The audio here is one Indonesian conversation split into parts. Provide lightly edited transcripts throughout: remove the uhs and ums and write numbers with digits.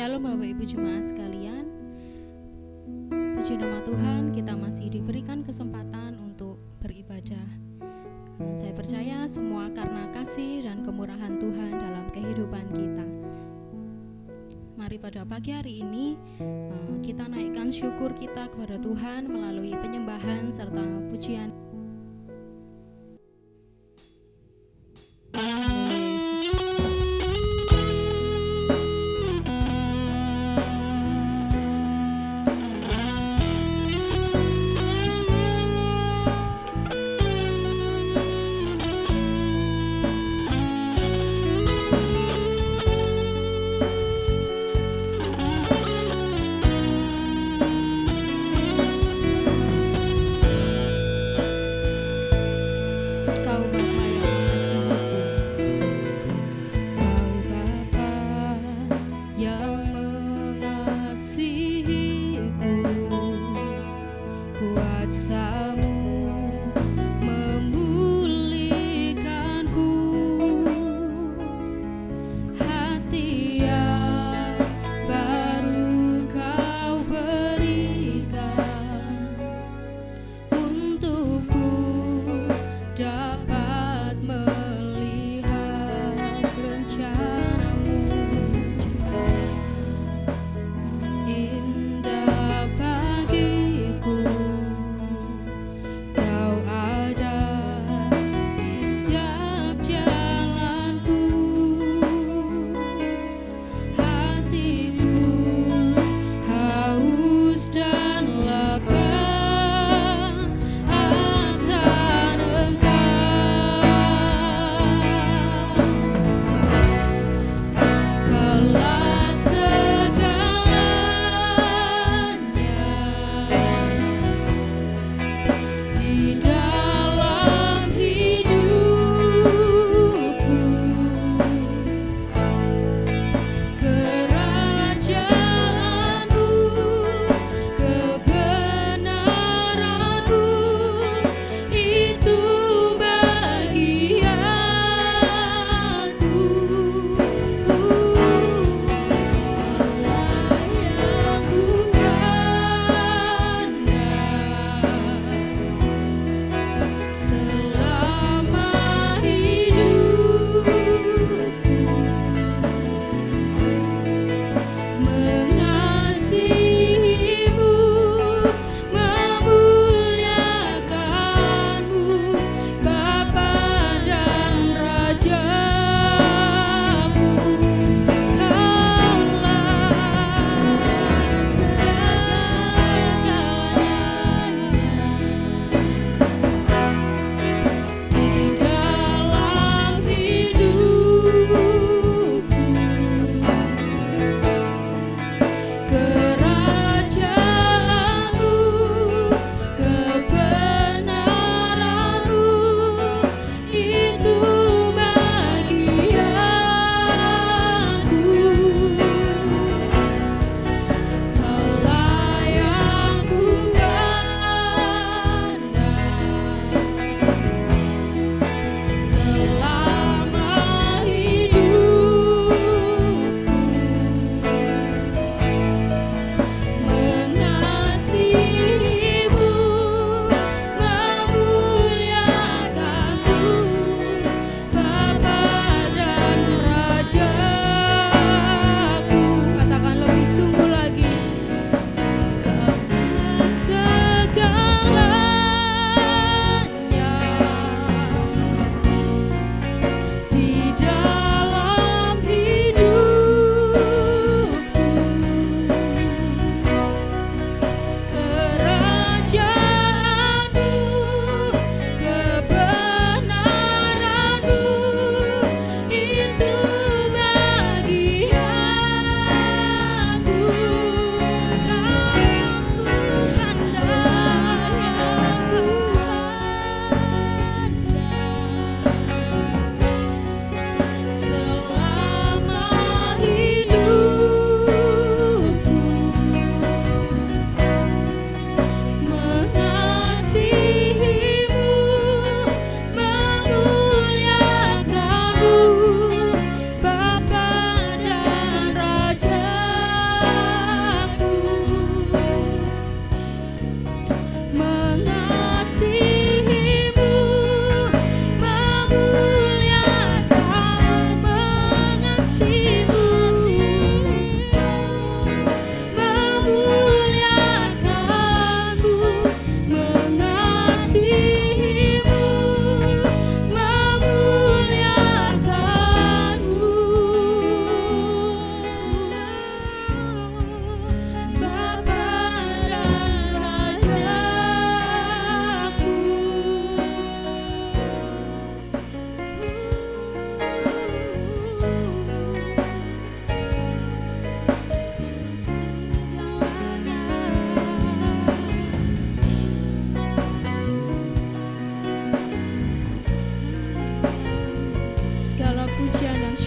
Shalom Bapak Ibu Jemaat sekalian. Puji nama Tuhan, kita masih diberikan kesempatan untuk beribadah. Saya percaya semua karena kasih dan kemurahan Tuhan dalam kehidupan kita. Mari pada pagi hari ini kita naikkan syukur kita kepada Tuhan melalui penyembahan serta pujian.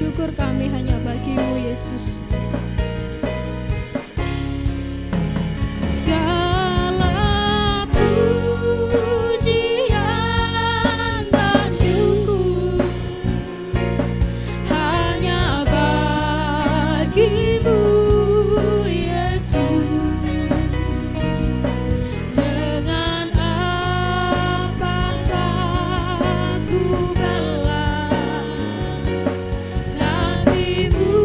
syukur kami hanya bagi-Mu, Yesus. Segala pujian tak cukup hanya bagi-Mu, Yesus. Dengan apakah ku balas kasih-Mu?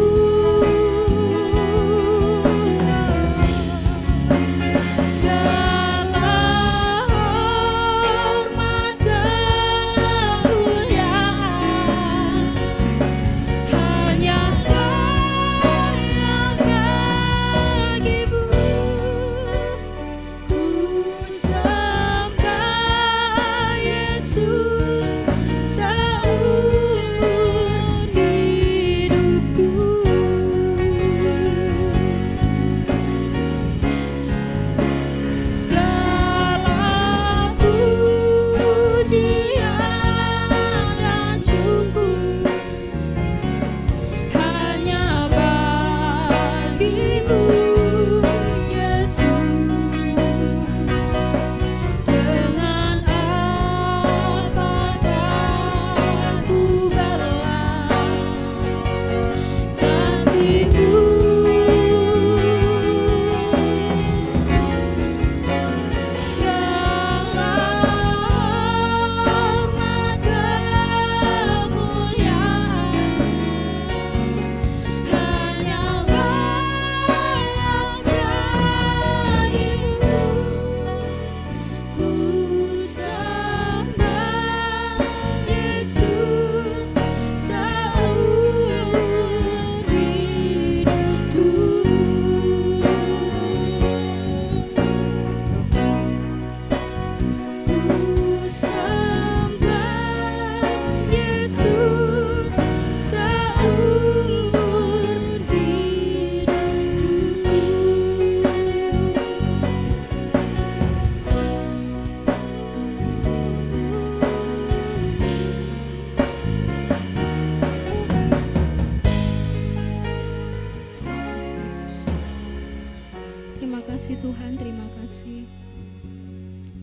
kasih Tuhan, terima kasih.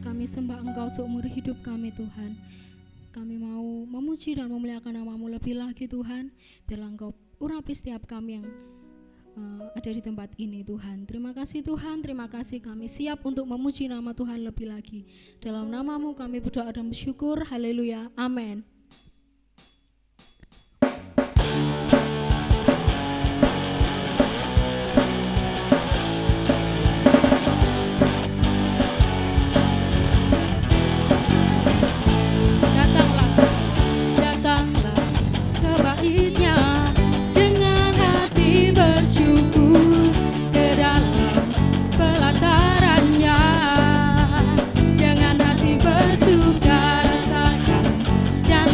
Kami sembah Engkau seumur hidup kami Tuhan. Kami mau memuji dan memuliakan nama-Mu lebih lagi Tuhan. Biarlah Engkau urapi setiap kami yang ada di tempat ini Tuhan. Terima kasih Tuhan, terima kasih, kami siap untuk memuji nama Tuhan lebih lagi. Dalam nama-Mu kami berdoa dan bersyukur. Haleluya, amin. Dengan hati bersuka rasakan dan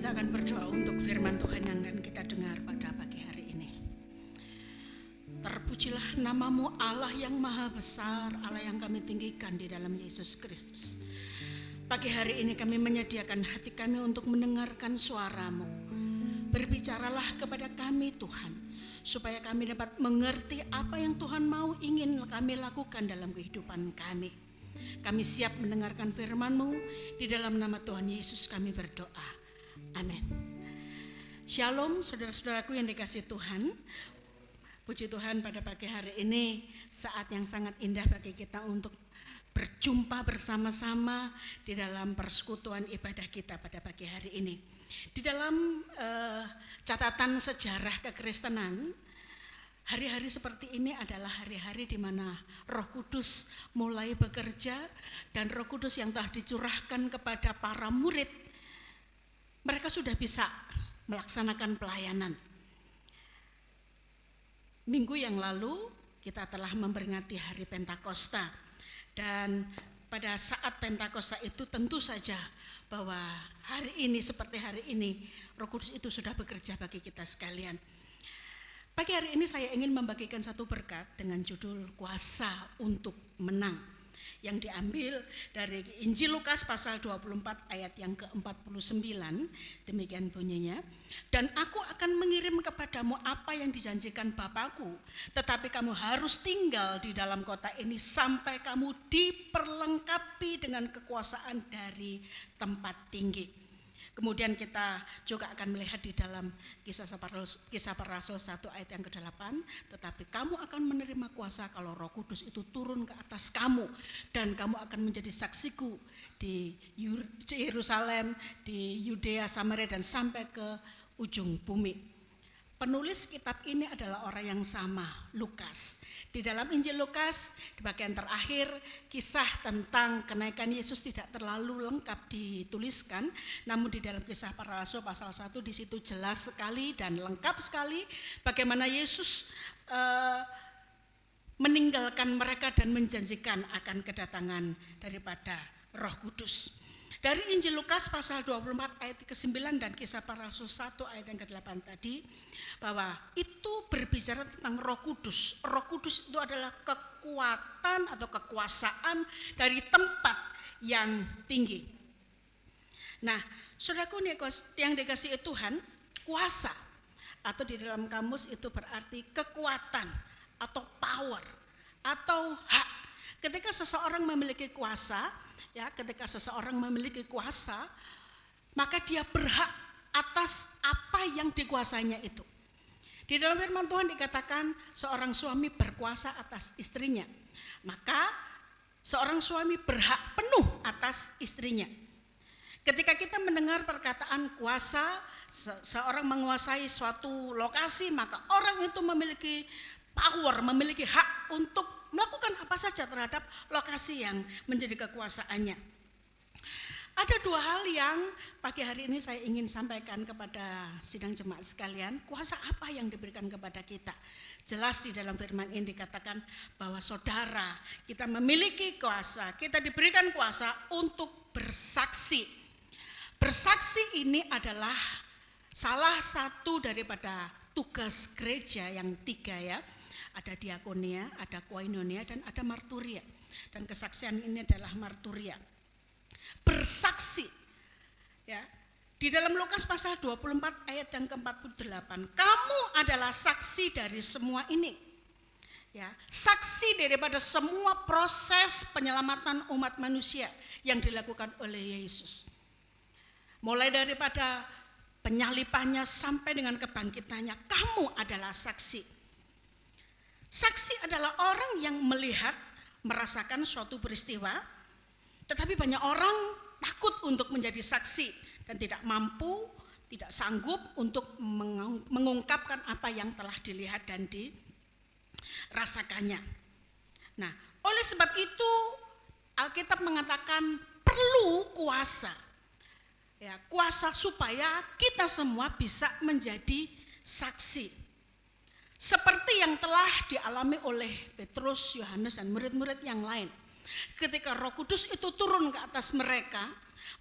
Kita akan berdoa untuk firman Tuhan yang akan kita dengar pada pagi hari ini. Terpujilah namamu Allah yang maha besar, Allah yang kami tinggikan di dalam Yesus Kristus. Pagi hari ini kami menyediakan hati kami untuk mendengarkan suaramu. Berbicaralah kepada kami Tuhan, supaya kami dapat mengerti apa yang Tuhan mau ingin kami lakukan dalam kehidupan kami. Kami siap mendengarkan firman-Mu, di dalam nama Tuhan Yesus kami berdoa. Amin. Shalom saudara-saudaraku yang dikasihi Tuhan. Puji Tuhan, pada pagi hari ini saat yang sangat indah bagi kita untuk berjumpa bersama-sama di dalam persekutuan ibadah kita pada pagi hari ini. Di dalam catatan sejarah kekristenan, hari-hari seperti ini adalah hari-hari di mana Roh Kudus mulai bekerja, dan Roh Kudus yang telah dicurahkan kepada para murid, mereka sudah bisa melaksanakan pelayanan. Minggu yang lalu kita telah memperingati hari Pentakosta, dan pada saat Pentakosta itu tentu saja bahwa hari ini seperti hari ini Roh Kudus itu sudah bekerja bagi kita sekalian. Pagi hari ini saya ingin membagikan satu berkat dengan judul Kuasa untuk Menang, yang diambil dari Injil Lukas pasal 24 ayat yang ke-49, demikian bunyinya. Dan aku akan mengirim kepadamu apa yang dijanjikan Bapakku, tetapi kamu harus tinggal di dalam kota ini sampai kamu diperlengkapi dengan kekuasaan dari tempat tinggi. Kemudian kita juga akan melihat di dalam Kisah Para Rasul 1 ayat yang ke-8, tetapi kamu akan menerima kuasa kalau Roh Kudus itu turun ke atas kamu, dan kamu akan menjadi saksiku di Yerusalem, di Yudea, Samaria, dan sampai ke ujung bumi. Penulis kitab ini adalah orang yang sama, Lukas. Di dalam Injil Lukas, di bagian terakhir, kisah tentang kenaikan Yesus tidak terlalu lengkap dituliskan, namun di dalam Kisah Para Rasul pasal 1 di situ jelas sekali dan lengkap sekali bagaimana Yesus meninggalkan mereka dan menjanjikan akan kedatangan daripada Roh Kudus. Dari Injil Lukas pasal 24 ayat ke-9 dan Kisah Para Rasul 1 ayat yang ke-8 tadi, bahwa itu berbicara tentang Roh Kudus. Roh Kudus itu adalah kekuatan atau kekuasaan dari tempat yang tinggi. Nah, saudaraku yang dikasihi Tuhan, kuasa atau di dalam kamus itu berarti kekuatan atau power atau hak. Ketika seseorang memiliki kuasa, ketika seseorang memiliki kuasa, maka dia berhak atas apa yang dikuasainya itu. Di dalam firman Tuhan dikatakan seorang suami berkuasa atas istrinya, maka seorang suami berhak penuh atas istrinya. Ketika kita mendengar perkataan kuasa, seorang menguasai suatu lokasi, maka orang itu memiliki power, memiliki hak untuk melakukan apa saja terhadap lokasi yang menjadi kekuasaannya. Ada dua hal yang pagi hari ini saya ingin sampaikan kepada sidang jemaat sekalian. Kuasa apa yang diberikan kepada kita? Jelas di dalam firman ini dikatakan bahwa saudara, kita memiliki kuasa, kita diberikan kuasa untuk bersaksi. Bersaksi ini adalah salah satu daripada tugas gereja yang 3 ya. Ada diakonia, ada koinonia, dan ada marturia. Dan kesaksian ini adalah marturia. Bersaksi ya. Di dalam Lukas pasal 24 ayat yang ke-48, kamu adalah saksi dari semua ini. Ya, saksi daripada semua proses penyelamatan umat manusia yang dilakukan oleh Yesus. Mulai daripada penyalipannya sampai dengan kebangkitannya, kamu adalah saksi. Saksi adalah orang yang melihat, merasakan suatu peristiwa, tetapi banyak orang takut untuk menjadi saksi dan tidak mampu, tidak sanggup untuk mengungkapkan apa yang telah dilihat dan dirasakannya. Nah, oleh sebab itu Alkitab mengatakan perlu kuasa. Ya, kuasa supaya kita semua bisa menjadi saksi. Seperti yang telah dialami oleh Petrus, Yohanes, dan murid-murid yang lain. Ketika Roh Kudus itu turun ke atas mereka,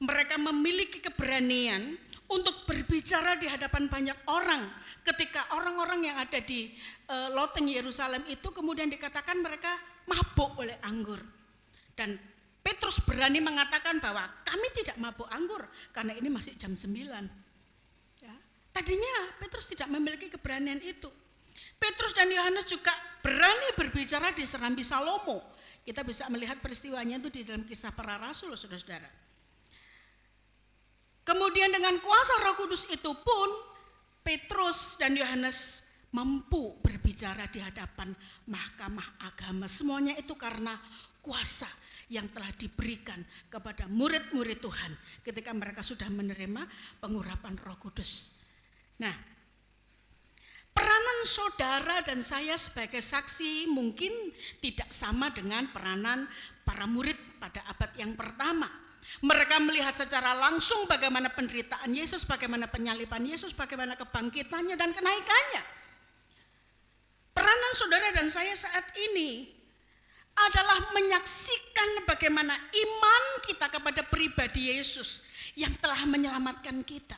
mereka memiliki keberanian untuk berbicara di hadapan banyak orang ketika orang-orang yang ada di loteng Yerusalem itu kemudian dikatakan mereka mabuk oleh anggur. Dan Petrus berani mengatakan bahwa kami tidak mabuk anggur karena ini masih jam 9. Ya. Tadinya Petrus tidak memiliki keberanian itu. Petrus dan Yohanes juga berani berbicara di Serambi Salomo. Kita bisa melihat peristiwanya itu di dalam Kisah Para Rasul, saudara-saudara. Kemudian dengan kuasa Roh Kudus itu pun Petrus dan Yohanes mampu berbicara di hadapan mahkamah agama. Semuanya itu karena kuasa yang telah diberikan kepada murid-murid Tuhan ketika mereka sudah menerima pengurapan Roh Kudus. Nah, peranan saudara dan saya sebagai saksi mungkin tidak sama dengan peranan para murid pada abad yang pertama. Mereka melihat secara langsung bagaimana penderitaan Yesus, bagaimana penyaliban Yesus, bagaimana kebangkitannya dan kenaikannya. Peranan saudara dan saya saat ini adalah menyaksikan bagaimana iman kita kepada pribadi Yesus yang telah menyelamatkan kita.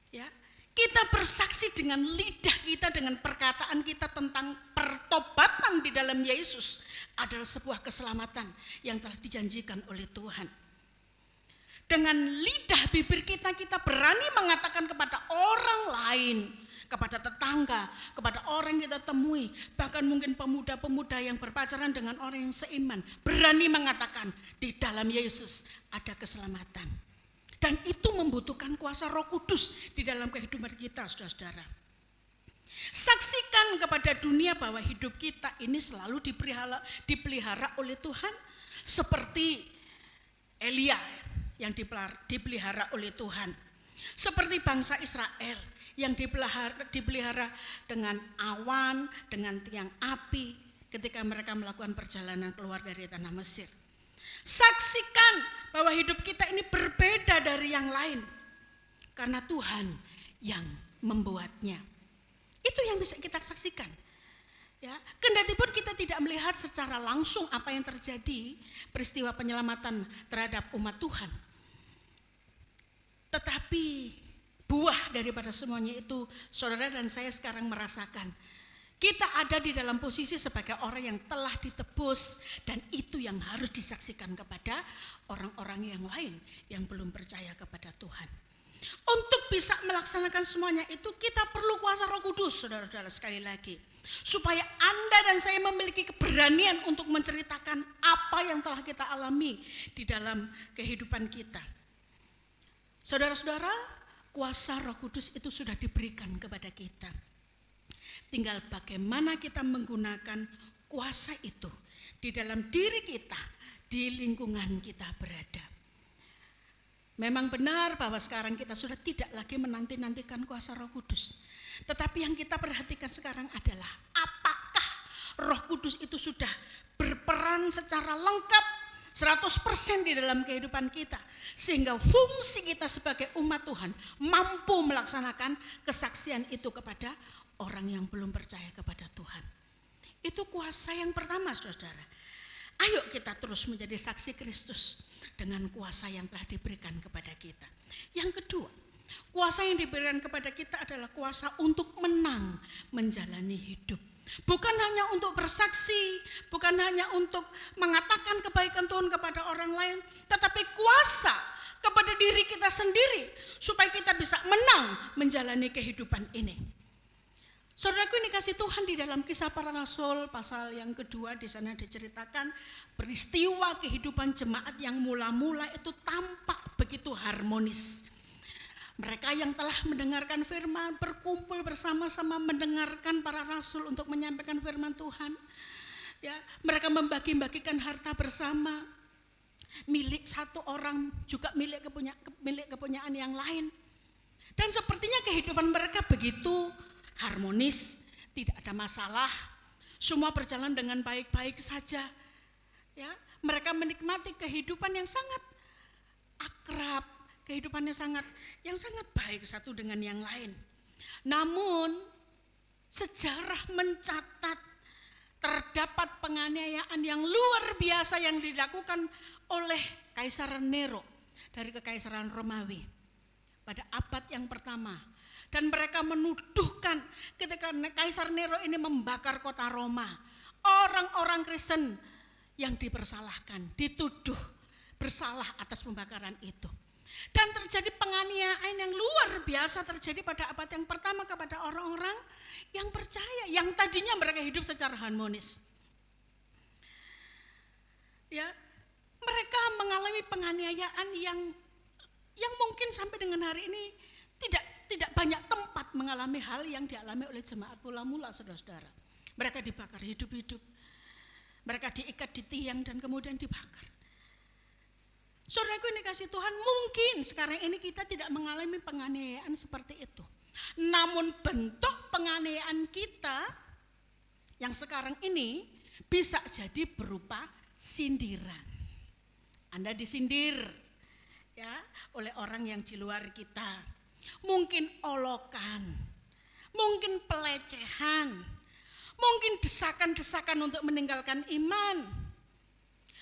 Ya, kita bersaksi dengan lidah kita, dengan perkataan kita tentang pertobatan di dalam Yesus adalah sebuah keselamatan yang telah dijanjikan oleh Tuhan. Dengan lidah bibir kita, kita berani mengatakan kepada orang lain, kepada tetangga, kepada orang yang kita temui, bahkan mungkin pemuda-pemuda yang berpacaran dengan orang yang seiman, berani mengatakan di dalam Yesus ada keselamatan. Dan itu membutuhkan kuasa Roh Kudus di dalam kehidupan kita, saudara-saudara. Saksikan kepada dunia bahwa hidup kita ini selalu dipelihara oleh Tuhan, seperti Elia yang dipelihara oleh Tuhan, seperti bangsa Israel yang dipelihara dengan awan, dengan tiang api ketika mereka melakukan perjalanan keluar dari tanah Mesir. Saksikan bahwa hidup kita ini berbeda dari yang lain karena Tuhan yang membuatnya. Itu yang bisa kita saksikan. Ya, kendati pun kita tidak melihat secara langsung apa yang terjadi, peristiwa penyelamatan terhadap umat Tuhan. Tetapi buah daripada semuanya itu, saudara dan saya sekarang merasakan kita ada di dalam posisi sebagai orang yang telah ditebus, dan itu yang harus disaksikan kepada orang-orang yang lain yang belum percaya kepada Tuhan. Untuk bisa melaksanakan semuanya itu kita perlu kuasa Roh Kudus, saudara-saudara, sekali lagi, supaya Anda dan saya memiliki keberanian untuk menceritakan apa yang telah kita alami di dalam kehidupan kita. Saudara-saudara, kuasa Roh Kudus itu sudah diberikan kepada kita. Tinggal bagaimana kita menggunakan kuasa itu di dalam diri kita, di lingkungan kita berada. Memang benar bahwa sekarang kita sudah tidak lagi menanti-nantikan kuasa Roh Kudus. Tetapi yang kita perhatikan sekarang adalah apakah Roh Kudus itu sudah berperan secara lengkap 100% di dalam kehidupan kita, sehingga fungsi kita sebagai umat Tuhan mampu melaksanakan kesaksian itu kepada orang yang belum percaya kepada Tuhan. Itu kuasa yang pertama, saudara. Ayo kita terus menjadi saksi Kristus dengan kuasa yang telah diberikan kepada kita. Yang kedua, kuasa yang diberikan kepada kita adalah kuasa untuk menang menjalani hidup. Bukan hanya untuk bersaksi, bukan hanya untuk mengatakan kebaikan Tuhan kepada orang lain, tetapi kuasa kepada diri kita sendiri supaya kita bisa menang menjalani kehidupan ini. Saudaraku, ini kasih Tuhan, di dalam Kisah Para Rasul pasal yang kedua di sana diceritakan peristiwa kehidupan jemaat yang mula-mula itu tampak begitu harmonis. Mereka yang telah mendengarkan firman berkumpul bersama-sama mendengarkan para rasul untuk menyampaikan firman Tuhan. Ya, mereka membagi-bagikan harta bersama, milik satu orang juga milik kepunyaan yang lain. Dan sepertinya kehidupan mereka begitu harmonis, tidak ada masalah, semua berjalan dengan baik-baik saja. Ya, mereka menikmati kehidupan yang sangat akrab, kehidupannya yang sangat baik satu dengan yang lain. Namun sejarah mencatat terdapat penganiayaan yang luar biasa yang dilakukan oleh Kaisar Nero dari Kekaisaran Romawi. pada abad yang pertama. Dan mereka menuduhkan ketika Kaisar Nero ini membakar kota Roma, orang-orang Kristen yang dipersalahkan, dituduh bersalah atas pembakaran itu. Dan terjadi penganiayaan yang luar biasa terjadi pada abad yang pertama kepada orang-orang yang percaya, yang tadinya mereka hidup secara harmonis. Ya, mereka mengalami penganiayaan yang mungkin sampai dengan hari ini tidak banyak tempat mengalami hal yang dialami oleh jemaat mula-mula, saudara-saudara. Mereka dibakar hidup-hidup. Mereka diikat di tiang dan kemudian dibakar. Saudaraku ini kasih Tuhan, mungkin sekarang ini kita tidak mengalami penganiayaan seperti itu. Namun bentuk penganiayaan kita yang sekarang ini bisa jadi berupa sindiran. Anda disindir ya oleh orang yang di luar kita. Mungkin olokan, mungkin pelecehan, mungkin desakan-desakan untuk meninggalkan iman.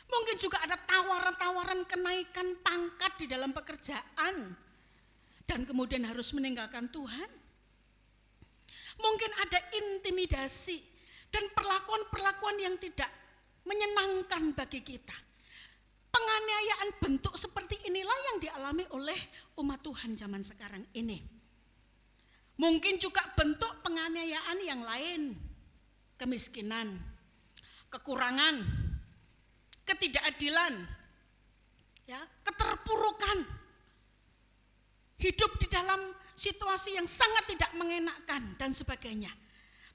Mungkin juga ada tawaran-tawaran kenaikan pangkat di dalam pekerjaan dan kemudian harus meninggalkan Tuhan. Mungkin ada intimidasi dan perlakuan-perlakuan yang tidak menyenangkan bagi kita. Penganiayaan bentuk seperti inilah yang dialami oleh umat Tuhan zaman sekarang ini. Mungkin juga bentuk penganiayaan yang lain, kemiskinan, kekurangan, ketidakadilan, ya, keterpurukan, hidup di dalam situasi yang sangat tidak mengenakan dan sebagainya.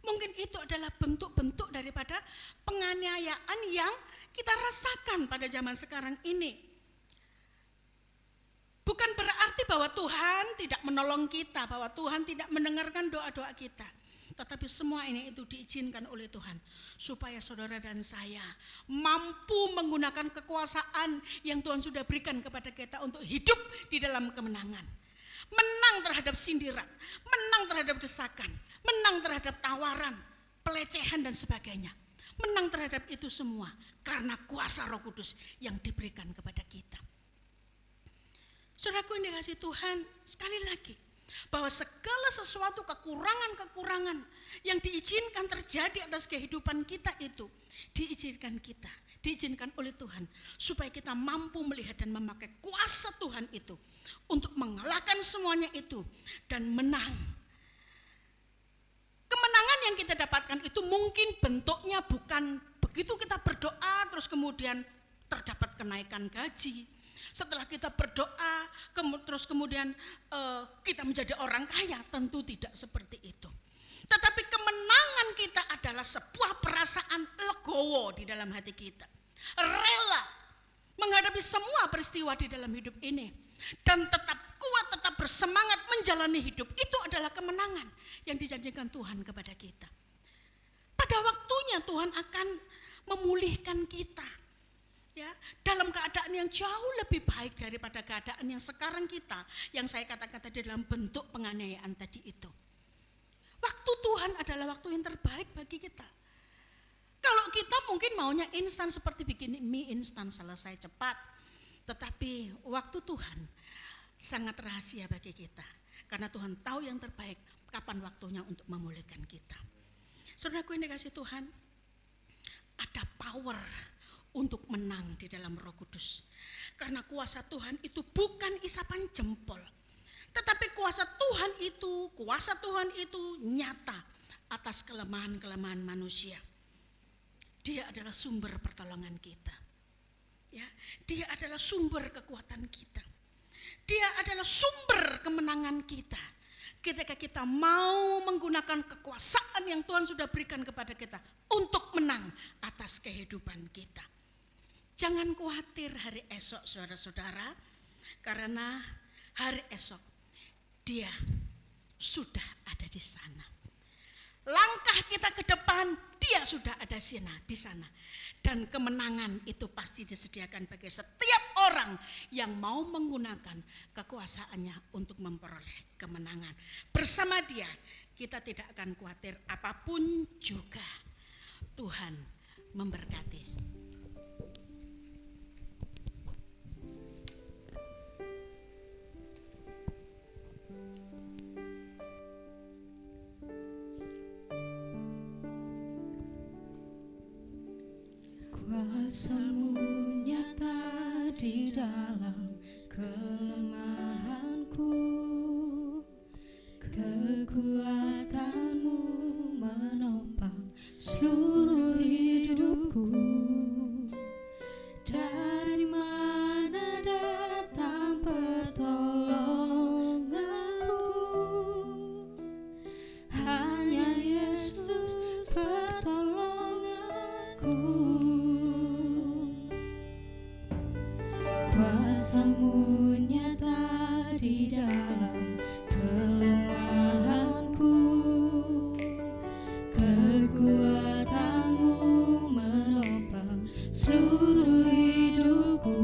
Mungkin itu adalah bentuk-bentuk daripada penganiayaan yang kita rasakan pada zaman sekarang ini. Bukan berarti bahwa Tuhan tidak menolong kita, bahwa Tuhan tidak mendengarkan doa-doa kita. Tetapi semua ini itu diizinkan oleh Tuhan supaya saudara dan saya mampu menggunakan kekuasaan yang Tuhan sudah berikan kepada kita untuk hidup di dalam kemenangan. Menang terhadap sindiran, menang terhadap desakan, menang terhadap tawaran, pelecehan dan sebagainya. Menang terhadap itu semua karena kuasa Roh Kudus yang diberikan kepada kita. Saudaraku yang dikasihi Tuhan, sekali lagi, bahwa segala sesuatu kekurangan-kekurangan yang diizinkan terjadi atas kehidupan kita itu diizinkan oleh Tuhan supaya kita mampu melihat dan memakai kuasa Tuhan itu untuk mengalahkan semuanya itu dan menang. Kemenangan yang kita dapatkan itu mungkin bentuknya bukan begitu kita berdoa terus kemudian terdapat kenaikan gaji. Setelah kita berdoa, terus kemudian kita menjadi orang kaya, tentu tidak seperti itu. Tetapi kemenangan kita adalah sebuah perasaan legowo di dalam hati kita. Rela menghadapi semua peristiwa di dalam hidup ini. Dan tetap kuat, tetap bersemangat menjalani hidup. Itu adalah kemenangan yang dijanjikan Tuhan kepada kita. Pada waktunya Tuhan akan memulihkan kita. Ya, dalam keadaan yang jauh lebih baik daripada keadaan yang sekarang kita, yang saya katakan tadi dalam bentuk penganiayaan tadi itu. Waktu Tuhan adalah waktu yang terbaik bagi kita. Kalau kita mungkin maunya instan seperti bikin mie instan selesai cepat, tetapi waktu Tuhan sangat rahasia bagi kita, karena Tuhan tahu yang terbaik kapan waktunya untuk memulihkan kita. Saudaraku yang dikasihi Tuhan, ada power untuk menang di dalam Roh Kudus. Karena kuasa Tuhan itu bukan isapan jempol. Tetapi kuasa Tuhan itu nyata atas kelemahan-kelemahan manusia. Dia adalah sumber pertolongan kita. Ya, dia adalah sumber kekuatan kita. Dia adalah sumber kemenangan kita. Ketika kita mau menggunakan kekuasaan yang Tuhan sudah berikan kepada kita untuk menang atas kehidupan kita. Jangan khawatir hari esok saudara-saudara, karena hari esok Dia sudah ada di sana. Langkah kita ke depan Dia sudah ada di sana. Dan kemenangan itu pasti disediakan bagi setiap orang yang mau menggunakan kekuasaannya untuk memperoleh kemenangan. Bersama Dia kita tidak akan khawatir apapun juga. Tuhan memberkati. seluruh hidupku. Dari mana datang pertolonganku? Hanya Yesus pertolonganku. Kuasa-Mu nyata di dalam kelemahanku, kekuatan-Mu menopang seluruh hidupku.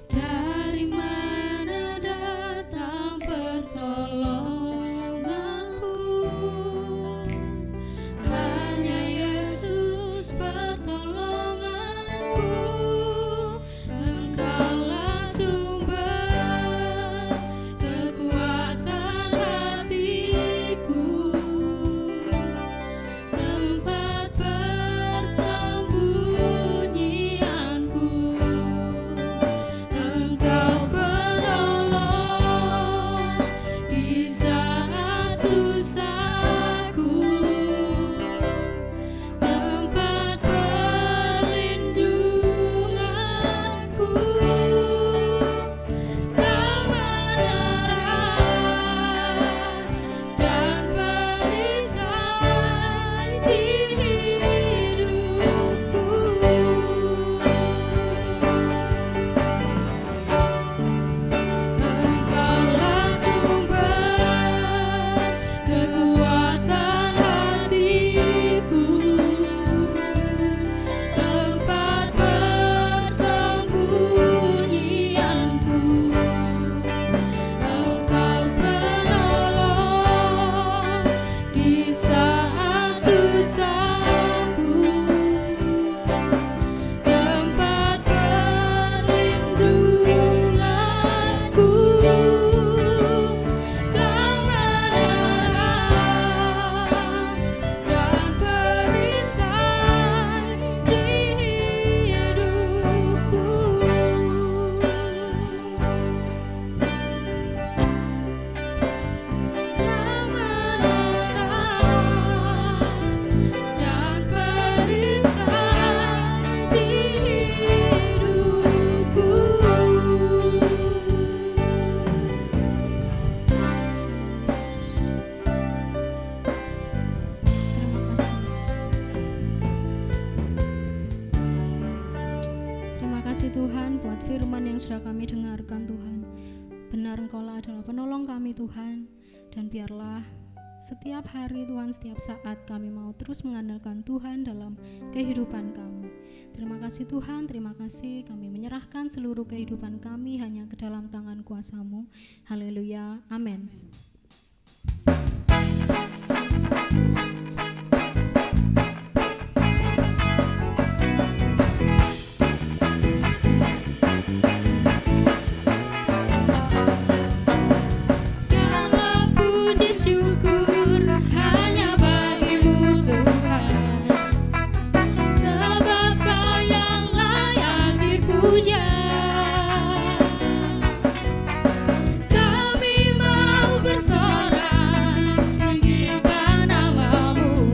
Dari mana datang pertolonganku? Hanya Yesus pertolonganku. Engkaulah sumber kekuatan hatiku, tempat persembunyianku. Engkau penolong di saat susahku, tempat perlindunganku. Kebenaran dan perisai di hidupku. Engkaulah sumber kekuatan hatiku, tempat persembunyianku. Engkau penolong di saat susahku, tempat perlindunganku. Kebenaran dan perisai di hidupku. Kebenaran dan perisai di hidupku. Terima kasih Tuhan buat firman yang sudah kami dengarkan Tuhan. Benar Engkaulah adalah penolong kami Tuhan. Dan biarlah setiap hari Tuhan, setiap saat kami mau terus mengandalkan Tuhan dalam kehidupan kami. Terima kasih Tuhan, terima kasih. Kami menyerahkan seluruh kehidupan kami hanya ke dalam tangan kuasa-Mu. Haleluya, amin. Segala puji syukur hanya bagi-Mu Tuhan, sebab Kau yang layak dipuja. Kami mau bersorak tinggikan nama-Mu.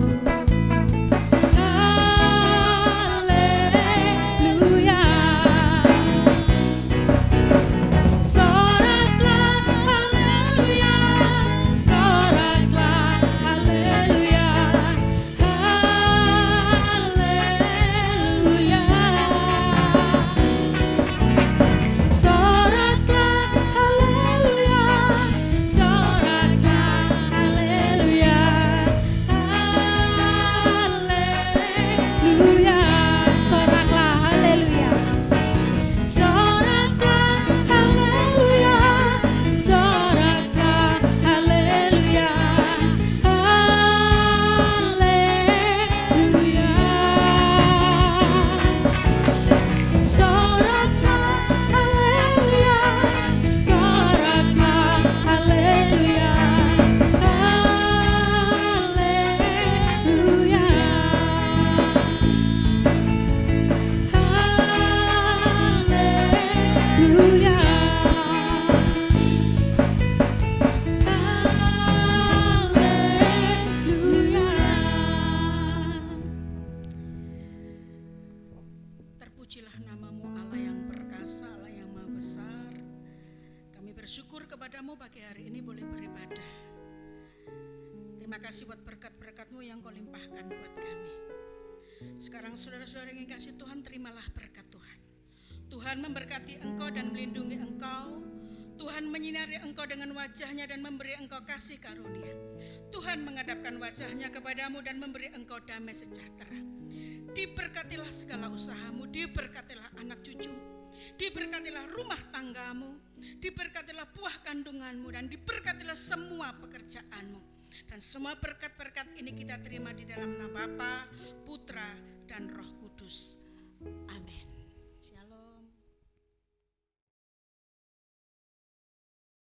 bersyukur kepadamu pagi hari ini boleh beribadah. Terima kasih buat berkat-berkat-Mu yang Kau limpahkan buat kami. Sekarang saudara-saudara yang kasih Tuhan, terimalah berkat Tuhan. Tuhan memberkati engkau dan melindungi engkau. Tuhan menyinari engkau dengan wajah-Nya dan memberi engkau kasih karunia. Tuhan menghadapkan wajah-Nya kepadamu dan memberi engkau damai sejahtera. Diberkatilah segala usahamu, diberkatilah anak cucumu, diberkatilah rumah tanggamu, diberkatilah buah kandunganmu, dan diberkatilah semua pekerjaanmu. Dan semua berkat-berkat ini kita terima di dalam nama Bapa, Putra, dan Roh Kudus. Amin.